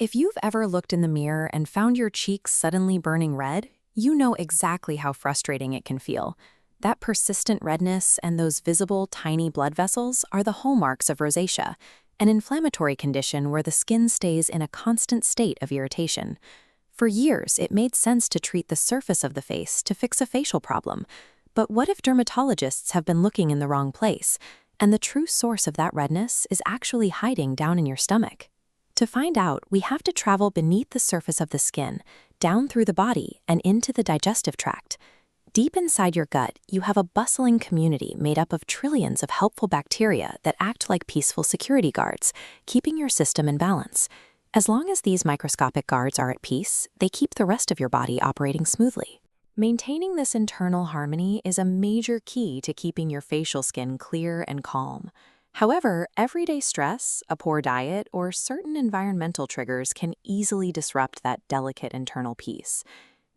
If you've ever looked in the mirror and found your cheeks suddenly burning red, you know exactly how frustrating it can feel. That persistent redness and those visible tiny blood vessels are the hallmarks of rosacea, an inflammatory condition where the skin stays in a constant state of irritation. For years, it made sense to treat the surface of the face to fix a facial problem. But what if dermatologists have been looking in the wrong place, and the true source of that redness is actually hiding down in your stomach? To find out, we have to travel beneath the surface of the skin, down through the body, and into the digestive tract. Deep inside your gut, you have a bustling community made up of trillions of helpful bacteria that act like peaceful security guards, keeping your system in balance. As long as these microscopic guards are at peace, they keep the rest of your body operating smoothly. Maintaining this internal harmony is a major key to keeping your facial skin clear and calm. However, everyday stress, a poor diet, or certain environmental triggers can easily disrupt that delicate internal peace.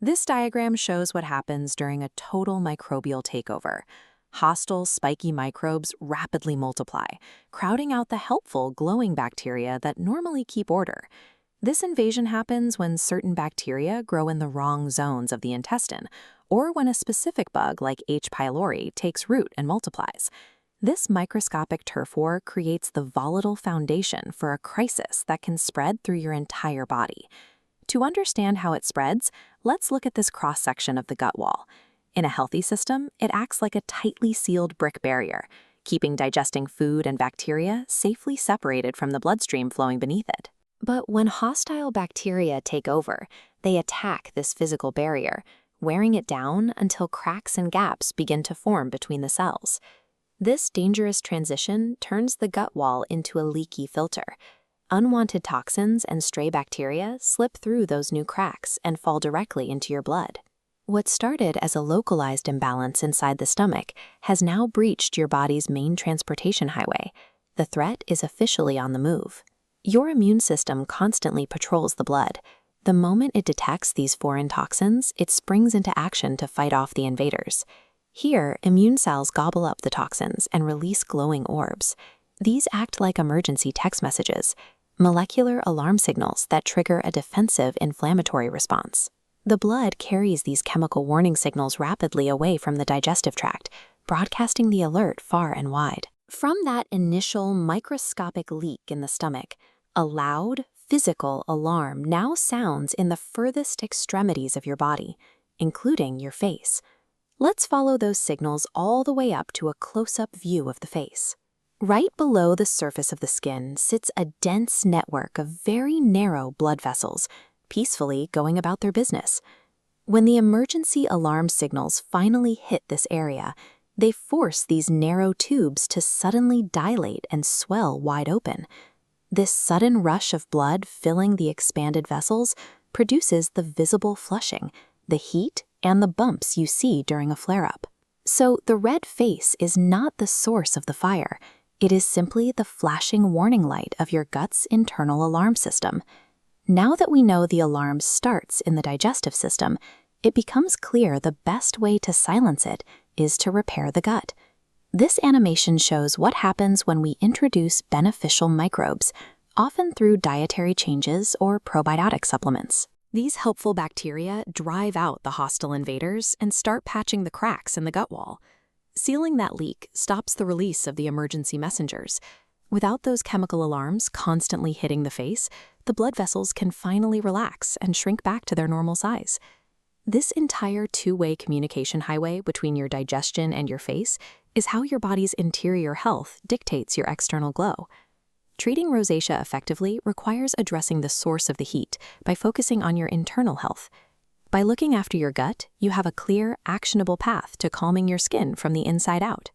This diagram shows what happens during a total microbial takeover. Hostile, spiky microbes rapidly multiply, crowding out the helpful, glowing bacteria that normally keep order. This invasion happens when certain bacteria grow in the wrong zones of the intestine, or when a specific bug like H. pylori takes root and multiplies. This microscopic turf war creates the volatile foundation for a crisis that can spread through your entire body. To understand how it spreads, let's look at this cross-section of the gut wall. In a healthy system, it acts like a tightly sealed brick barrier, keeping digesting food and bacteria safely separated from the bloodstream flowing beneath it. But when hostile bacteria take over, they attack this physical barrier, wearing it down until cracks and gaps begin to form between the cells. This dangerous transition turns the gut wall into a leaky filter. Unwanted toxins and stray bacteria slip through those new cracks and fall directly into your blood. What started as a localized imbalance inside the stomach has now breached your body's main transportation highway. The threat is officially on the move. Your immune system constantly patrols the blood. The moment it detects these foreign toxins, it springs into action to fight off the invaders. Here, immune cells gobble up the toxins and release glowing orbs. These act like emergency text messages, molecular alarm signals that trigger a defensive inflammatory response. The blood carries these chemical warning signals rapidly away from the digestive tract, broadcasting the alert far and wide. From that initial microscopic leak in the stomach, a loud, physical alarm now sounds in the furthest extremities of your body, including your face. Let's follow those signals all the way up to a close-up view of the face. Right below the surface of the skin sits a dense network of very narrow blood vessels, peacefully going about their business. When the emergency alarm signals finally hit this area, they force these narrow tubes to suddenly dilate and swell wide open. This sudden rush of blood filling the expanded vessels produces the visible flushing, the heat, and the bumps you see during a flare-up. So the red face is not the source of the fire. It is simply the flashing warning light of your gut's internal alarm system. Now that we know the alarm starts in the digestive system, it becomes clear the best way to silence it is to repair the gut. This animation shows what happens when we introduce beneficial microbes, often through dietary changes or probiotic supplements. These helpful bacteria drive out the hostile invaders and start patching the cracks in the gut wall. Sealing that leak stops the release of the emergency messengers. Without those chemical alarms constantly hitting the face, the blood vessels can finally relax and shrink back to their normal size. This entire two-way communication highway between your digestion and your face is how your body's interior health dictates your external glow. Treating rosacea effectively requires addressing the source of the heat by focusing on your internal health. By looking after your gut, you have a clear, actionable path to calming your skin from the inside out.